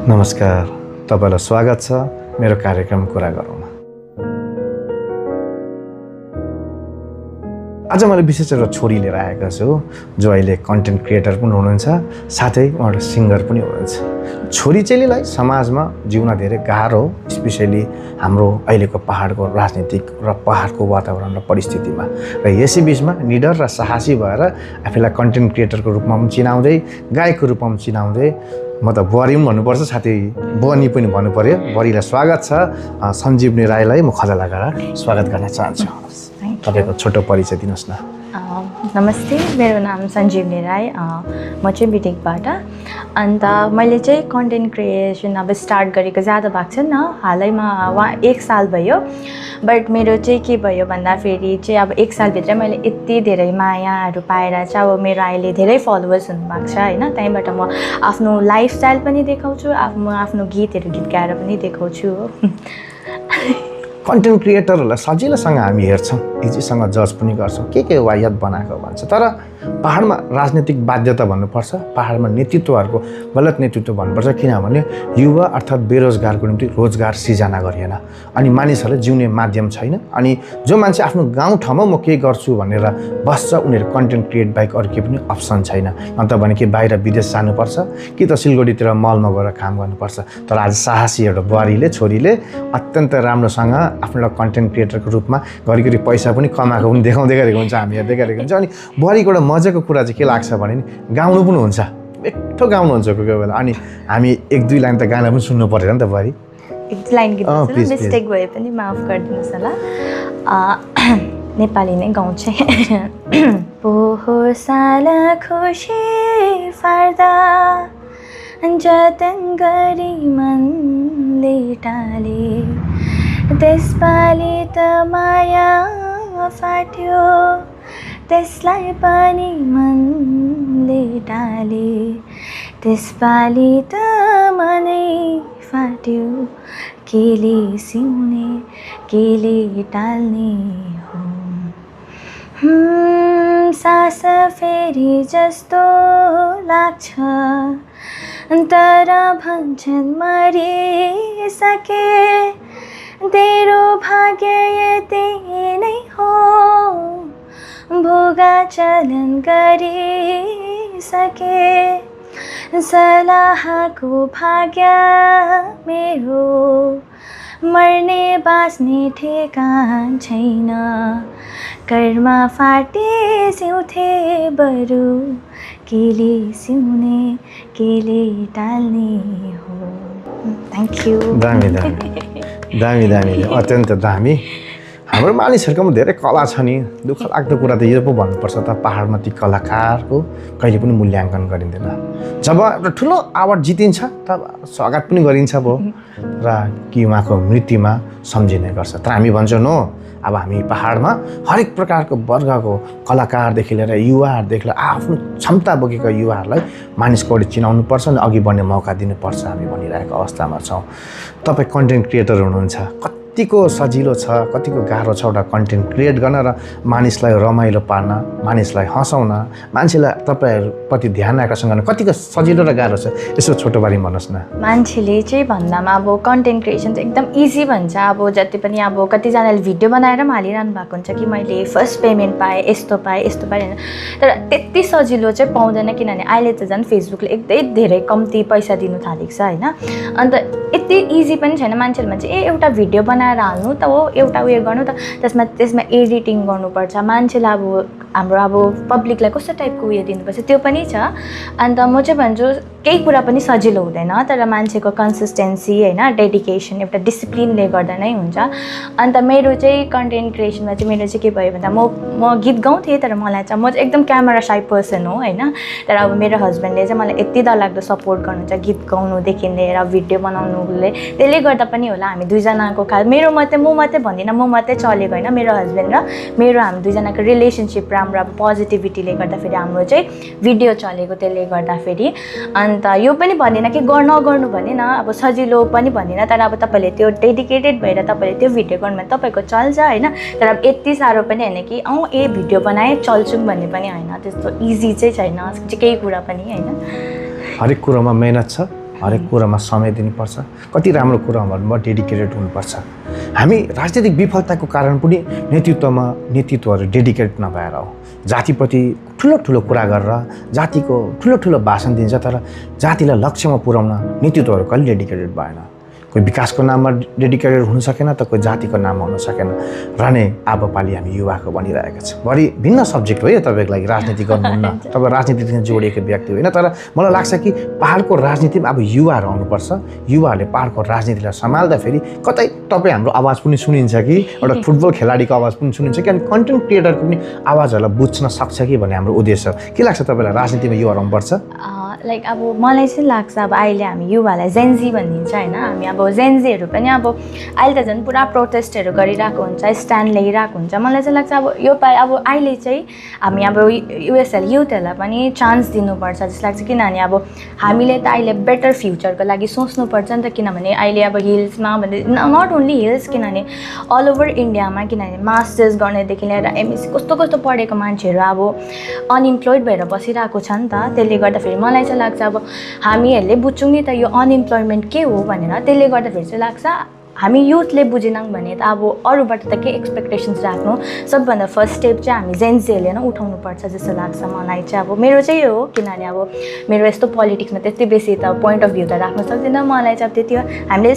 नमस्कार, तपाईलाई स्वागत छ मेरो कार्यक्रम कुरा गरौँमा। आज मैले विशेष एउटा छोरी लिएर आएको छु जो अहिले कन्टेन्ट क्रिएटर पनि हुनुहुन्छ, साथै उहाँ सिङ्गर पनि हुनुहुन्छ। छोरी चेलीलाई समाजमा जिउन धेरै गाह्रो, स्पेसली हाम्रो अहिलेको पहाडको राजनीतिक र पहाडको वातावरण र परिस्थितिमा। र यसै बिचमा निडर र साहसी भएर आफूलाई कन्टेन्ट क्रिएटरको रूपमा पनि चिनाउँदै, गायकको रूपमा पनि चिनाउँदै, म त बुहारी पनि भन्नुपर्छ, साथै बनी पनि भन्नु पर्यो। बुहारीलाई स्वागत छ। सञ्जीवनी राईलाई म खजा लगाएर स्वागत गर्न चाहन्छु। तपाईँको छोटो परिचय दिनुहोस् न। नमस्ते, मेरो नाम सञ्जीवनी राई, म चाहिँ बिटेकबाट। अन्त मैले चाहिँ कन्टेन्ट क्रिएसन अब स्टार्ट गरेको ज्यादा भएको छैन, हालैमा 1 साल भयो। बट मेरो चाहिँ के भयो भन्दाखेरि चाहिँ अब 1 सालभित्र मैले यति धेरै मायाहरू पाएर चाहिँ अब मेरो अहिले धेरै फलोवर्स हुनुभएको छ होइन। त्यहीँबाट म आफ्नो लाइफस्टाइल पनि देखाउँछु, म आफ्नो गीतहरू गीत गाएर पनि देखाउँछु हो। कन्टेन्ट क्रिएटरहरूलाई सजिलोसँग हामी हेर्छौँ, इजीसँग जज पनि गर्छौँ, के वाहियात बनाएको भन्छ। तर पहाडमा राजनीतिक बाध्यता भन्नुपर्छ, पहाडमा नेतृत्वहरूको गलत नेतृत्व भन्नुपर्छ, किनभने युवा अर्थात् बेरोजगारको निम्ति रोजगार सिर्जना गरिएन, अनि मानिसहरूले जिउने माध्यम छैन। अनि जो मान्छे आफ्नो गाउँठाउँमा म के गर्छु भनेर बस्छ, उनीहरू कन्टेन्ट क्रिएट बाहेक अरू केही पनि अप्सन छैन। अन्त भने कि बाहिर विदेश जानुपर्छ कि त सिलगढीतिर मलमा गएर काम गर्नुपर्छ। तर आज साहसी एउटा बुहारीले, छोरीले अत्यन्त राम्रोसँग आफ्नो कन्टेन्ट क्रिएटरको रूपमा घरिघरि पैसा पनि कमाएको पनि देखाउँदै गरेको हुन्छ, हामी हेर्दै गरेको हुन्छ। अनि बुहारीको एउटा मजाको कुरा चाहिँ के लाग्छ भने नि गाउनु पनि हुन्छ, मिठो गाउनुहुन्छ कोही कोही बेला। अनि हामी 1-2 लाइन त गाना पनि सुन्नु परेन नि त बुहारी। 1 लाइन गीत मिस्टेक भए पनि माफ गरिदिनुहोस् होला। नेपाली नै गाउँछु। पोहोर साल खुसी फार्दा जतन गरी मनले टाले, त्यसपालि त माया फाट्यो, त्यसलाई पनि मनले टाले, त्यसपालि त मनै फाट्यो, केले सिउने केले टाल्ने हो। सास फेरि जस्तो लाग्छ, तर भन्छन् मरिसके, तेरो भाग्य यति नै हो, भोगा चलन गरिसके, सलाहको भाग्य मेरो, मर्ने बाँच्ने ठेगान छैन, कर्म फाटे सिउँथे बरु, केले सिउने केले टाल्ने हो। Thank you. दामी अत्यन्त दामी। हाम्रो मानिसहरूकोमा धेरै कला छ नि। दुःख लाग्दो कुरा त यो पो भन्नुपर्छ त, पहाडमा ती कलाकारको कहिले पनि मूल्याङ्कन गरिँदैन। जब एउटा ठुलो अवार्ड जितिन्छ तब स्वागत पनि गरिन्छ पो, र कि उहाँको मृत्युमा सम्झिने गर्छ। तर हामी भन्छौँ नो, अब हामी पहाडमा हरेक प्रकारको वर्गको कलाकारदेखि लिएर युवाहरूदेखि लिएर आफ्नो क्षमता बोकेका युवाहरूलाई मानिसको अगाडि चिनाउनुपर्छ, अनि अघि बढ्ने मौका दिनुपर्छ, हामी भनिरहेको अवस्थामा छौँ। तपाईँ कन्टेन्ट क्रिएटर हुनुहुन्छ, कतिको सजिलो छ, कतिको गाह्रो छ एउटा कन्टेन्ट क्रिएट गर्न र मानिसलाई रमाइलो पार्न, मानिसलाई हँसाउन, मान्छेलाई तपाईँहरूप्रति ध्यान आकर्षण गर्न कतिको सजिलो र गाह्रो छ, यसो छोटो बारेमा भन्नुहोस् न। मान्छेले चाहिँ भन्दामा अब कन्टेन्ट क्रिएसन चाहिँ एकदम इजी भन्छ। अब जति पनि अब कतिजनाले भिडियो बनाएर पनि हालिरहनु भएको हुन्छ कि मैले फर्स्ट पेमेन्ट पाएँ, यस्तो पाएँ होइन। तर त्यति सजिलो चाहिँ पाउँदैन, किनभने अहिले त झन् फेसबुकले एकदमै धेरै कम्ती पैसा दिनु थालेको छ होइन। अन्त यति इजी पनि छैन। मान्छेले भन्छ एउटा भिडियो बनाएर हाल्नु त हो, एउटा उयो गर्नु त, त्यसमा एडिटिङ गर्नुपर्छ, मान्छेलाई अब हाम्रो अब पब्लिकलाई कस्तो टाइपको उयो दिनुपर्छ त्यो पनि छ। अन्त म चाहिँ भन्छु केही कुरा पनि सजिलो हुँदैन, तर मान्छेको कन्सिस्टेन्सी होइन, डेडिकेसन, एउटा डिसिप्लिनले गर्दा नै हुन्छ। अन्त मेरो चाहिँ कन्टेन्ट क्रिएसनमा चाहिँ मेरो चाहिँ के भयो भन्दा म गीत गाउँथेँ, तर मलाई चाहिँ म चाहिँ एकदम क्यामेरा साई पर्सन हो होइन। तर अब मेरो हस्बेन्डले चाहिँ मलाई यति डरलाग्दो सपोर्ट गर्नुहुन्छ, गीत गाउनुदेखि लिएर भिडियो बनाउनुले। त्यसले गर्दा पनि होला हामी दुईजनाको म मात्रै भन्दिनँ, म मात्रै चलेको होइन, मेरो हस्बेन्ड र हामी दुईजनाको रिलेसनसिप राम्रो, अब पोजिटिभिटीले गर्दाखेरि हाम्रो चाहिँ भिडियो चलेको, त्यसले गर्दाखेरि। अन्त यो पनि भन्दिनँ कि नगर्नु भनेन, अब सजिलो पनि भन्दिनँ, तर अब तपाईँले त्यो डेडिकेटेड भएर तपाईँले त्यो भिडियो गर्नु भने तपाईँको चल्छ होइन। तर अब यति साह्रो पनि होइन कि भिडियो बनाएँ चल्छु भन्ने पनि होइन, त्यस्तो इजी चाहिँ छैन केही कुरा पनि होइन। हरेक कुरोमा मेहनत छ, हरेक कुरामा समय दिनुपर्छ, कति राम्रो कुराहरूमा डेडिकेटेड हुनुपर्छ। हामी राजनीतिक विफलताको कारण पनि नेतृत्वहरू डेडिकेटेड नभएर हो। जातिप्रति ठुलो कुरा गरेर जातिको ठुलो भाषण दिन्छ, तर जातिलाई लक्ष्यमा पुर्याउन नेतृत्वहरू कहिले डेडिकेटेड भएन। कोही विकासको नाममा डेडिकेटेड हुन सकेन त कोही जातिको नाममा हुन सकेन। र नै अब पालि हामी युवाको बनिरहेका छौँ। बढी भिन्न सब्जेक्ट हो यो तपाईँको लागि, राजनीति गर्नुहुन्न, तपाईँ राजनीतिसँग जोडिएको व्यक्ति होइन। तर मलाई लाग्छ कि पहाडको राजनीतिमा अब युवाहरू आउनुपर्छ। युवाहरूले पहाडको राजनीतिलाई सम्हाल्दाखेरि कतै तपाईँ हाम्रो आवाज पनि सुनिन्छ कि, एउटा फुटबल खेलाडीको आवाज पनि सुनिन्छ कि, अनि कन्टेन्ट क्रिएटरको पनि आवाजहरूलाई बुझ्न सक्छ कि भन्ने हाम्रो उद्देश्य हो। के लाग्छ तपाईँलाई राजनीतिमा युवाहरू आउनुपर्छ? लाइक अब मलाई चाहिँ लाग्छ अब अहिले हामी युवालाई जेन्जी भनिदिन्छ होइन। हामी अब जेन्जीहरू पनि अब अहिले त झन् पुरा प्रोटेस्टहरू गरिरहेको हुन्छ, स्ट्यान्ड ल्याइरहेको हुन्छ। मलाई चाहिँ लाग्छ अब यो पालि अब अहिले चाहिँ हामी अब युएसएल युथहरूलाई पनि चान्स दिनुपर्छ जस्तो लाग्छ। किनभने अब हामीले त अहिले बेटर फ्युचरको लागि सोच्नुपर्छ नि त। किनभने अहिले अब हिल्समा भने नट ओन्ली हिल्स, किनभने अल ओभर इन्डियामा, किनभने मास्टर्स गर्नेदेखि लिएर एमएससी कस्तो पढेको मान्छेहरू अब अनइम्प्लोइड भएर बसिरहेको छ नि त। त्यसले गर्दाखेरि मलाई चाहिँ लाग्छ अब हामीहरूले बुझ्छौँ नि त यो अनइम्प्लोइमेन्ट के हो भनेर। त्यसले गर्दाखेरि चाहिँ लाग्छ हामी युथले बुझेनौँ भने त अब अरूबाट त के एक्सपेक्टेसन्स राख्नु। सबभन्दा फर्स्ट स्टेप चाहिँ हामी जेन्जीहरूले नै उठाउनुपर्छ जस्तो लाग्छ मलाई चाहिँ। अब मेरो चाहिँ यो हो, किनभने अब मेरो यस्तो पोलिटिक्समा त्यति बेसी त पोइन्ट अफ भ्यू त राख्न सक्दिनँ। मलाई चाहिँ अब त्यति हो, हामीले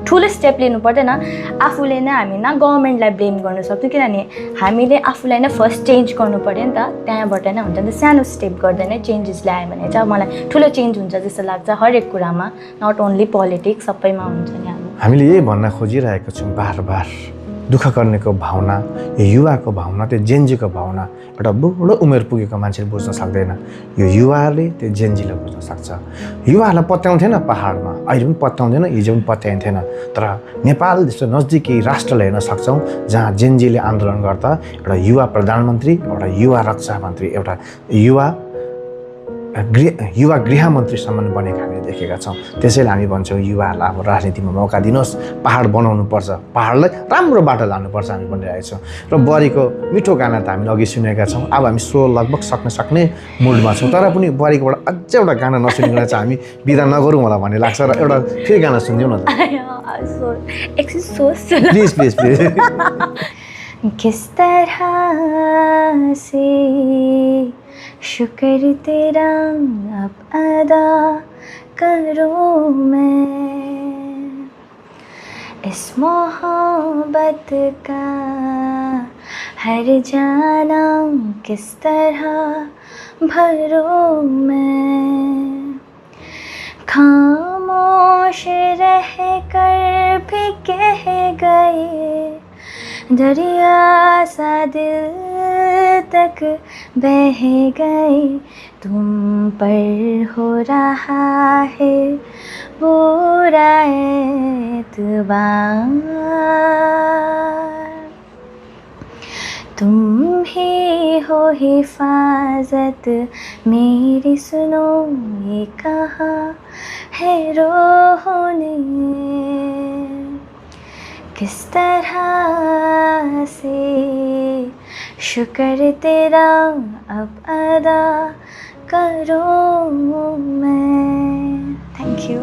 ठुलो स्टेप लिनु पर्दैन। आफूले नै हामी न गभर्मेन्टलाई ब्लेम गर्नु सक्छौँ, किनभने हामीले आफूलाई नै फर्स्ट चेन्ज गर्नु पऱ्यो नि त। त्यहाँबाट नै हुन्छ नि त। सानो स्टेप गर्दै नै चेन्जेस ल्यायो भने चाहिँ मलाई ठुलो चेन्ज हुन्छ जस्तो लाग्छ हरेक कुरामा, नट ओन्ली पोलिटिक्स, सबैमा हुन्छ नि। हामीले यही भन्न खोजिरहेको छौँ बार दुःख गर्नेको भावना, यो युवाको भावना, त्यो जेन्जीको भावना एउटा बुढो उमेर पुगेको मान्छेले बुझ्न सक्दैन। यो युवाले त्यो जेन्जीले बुझ्न सक्छ। युवाहरूलाई पत्याउँथेन पहाडमा, अहिले पनि पत्याउँदैन, हिजो पनि पत्याइन्थेन। तर नेपाल जस्तो नजिकै राष्ट्रलाई हेर्न सक्छौँ जहाँ जेन्जीले आन्दोलन गर्दा एउटा युवा प्रधानमन्त्री, एउटा युवा रक्षा मन्त्री, एउटा युवा गृहमन्त्रीसम्म बनेको हामीले देखेका छौँ। त्यसैले हामी भन्छौँ युवाहरूलाई अब राजनीतिमा मौका दिनुहोस्, पहाड बनाउनुपर्छ, पहाडलाई राम्रो बाटो लानुपर्छ हामी भनिरहेछौँ। र बरीको मिठो गाना त हामीले अघि सुनेका छौँ। अब हामी सो लगभग सक्ने मुडमा छौँ, तर पनि बरीकोबाट अझै एउटा गाना नसुनिकन चाहिँ हामी बिदा नगरौँ होला भन्ने लाग्छ। र एउटा फेरि गाना सुनिदिउँ न त, प्लिज। किस तरह से शुक्र तेरा अब अदा करूं मैं, इस मोहब्बत का हर जाना किस तरह भरूं मैं। खामोश रह कर भी कह गए, दरिया सा दिल तक बह गए, तुम पर हो रहा है बुरा एतबार, तुम ही हो हिफाजत मेरी, सुनो ये कहा है रूह ने, किस तरह से शुक्र तेरा अब अदा करूं मैं। Thank you.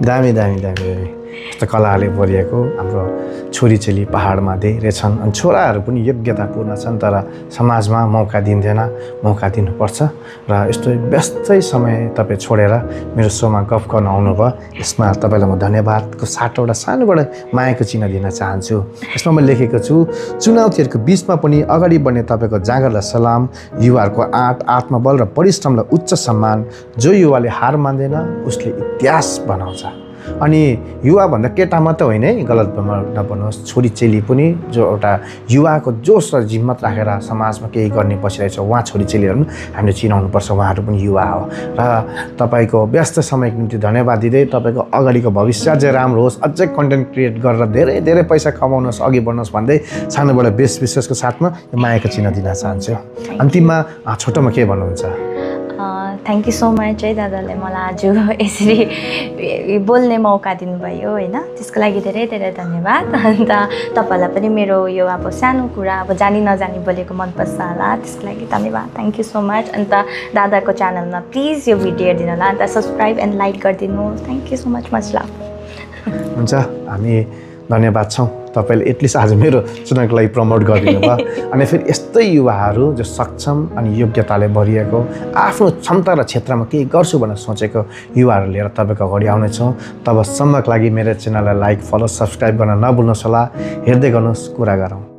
दामी यस्तो कलाले भरिएको हाम्रो छोरीचेली पहाडमा धेरै छन्। अनि छोराहरू पनि योग्यतापूर्ण छन्, तर समाजमा मौका दिँदैन। मौका दिनुपर्छ। र यस्तो व्यस्तै समय तपाईँ छोडेर मेरो सोमा गफ गर्न आउनुभयो, यसमा तपाईँलाई म धन्यवादको साटो एउटा सानोबाट मायाको चिन्ह दिन चाहन्छु। यसमा मैले लेखेको छु, चुनौतीहरूको बिचमा पनि अगाडि बढ्ने तपाईँको जाँगरलाई सलाम, युवाहरूको आत्मबल र परिश्रमलाई उच्च सम्मान। जो युवाले हार मान्दैन उसले इतिहास बनाउँछ। अनि युवा भन्दा केटा मात्र होइन है, गलत नबन्नुहोस्, छोरीचेली पनि जो एउटा युवाको जोस र जिम्मत राखेर समाजमा केही गर्ने बसिरहेछ, उहाँ छोरीचेलीहरू पनि हामीले चिनाउनुपर्छ। उहाँहरू पनि युवा हो। र तपाईँको व्यस्त समयको निम्ति धन्यवाद दिँदै तपाईँको अगाडिको भविष्य अझै राम्रो होस्, अझै कन्टेन्ट क्रिएट गरेर धेरै पैसा कमाउनुहोस्, अघि बढ्नुहोस् भन्दै सानोबाट बेस्ट विशेषको साथमा यो मायाको चिन्ह दिन चाहन्छु। अन्तिममा छोटोमा के भन्नुहुन्छ? थ्याङ्क यू सो मच है दादाले मलाई आज यसरी बोल्ने मौका दिनुभयो होइन, त्यसको लागि धेरै धेरै धन्यवाद। अन्त तपाईँहरूलाई पनि मेरो यो अब सानो कुरा अब जानी नजानी बोलेको मनपर्छ होला, त्यसको लागि धन्यवाद, थ्याङ्क यू सो मच। अन्त दादाको च्यानलमा प्लिज यो भिडियो हेरिदिनु होला, अन्त सब्सक्राइब एन्ड लाइक गरिदिनु। Thank you so much love. हुन्छ, हामी धन्यवाद छौँ तपाईँले एटलिस्ट आज मेरो च्यानलको लागि प्रमोट गरिदिनु भयो। अनि फेरि यस्तै युवाहरू जो सक्षम अनि योग्यताले भरिएको आफ्नो क्षमता र क्षेत्रमा केही गर्छु भनेर सोचेको युवाहरू लिएर तपाईँको अगाडि आउनेछौँ। तबसम्मको लागि मेरो च्यानललाई लाइक फलो सब्सक्राइब गर्न नभुल्नुहोस् होला। हेर्दै गर्नुहोस् कुरा गरौँ।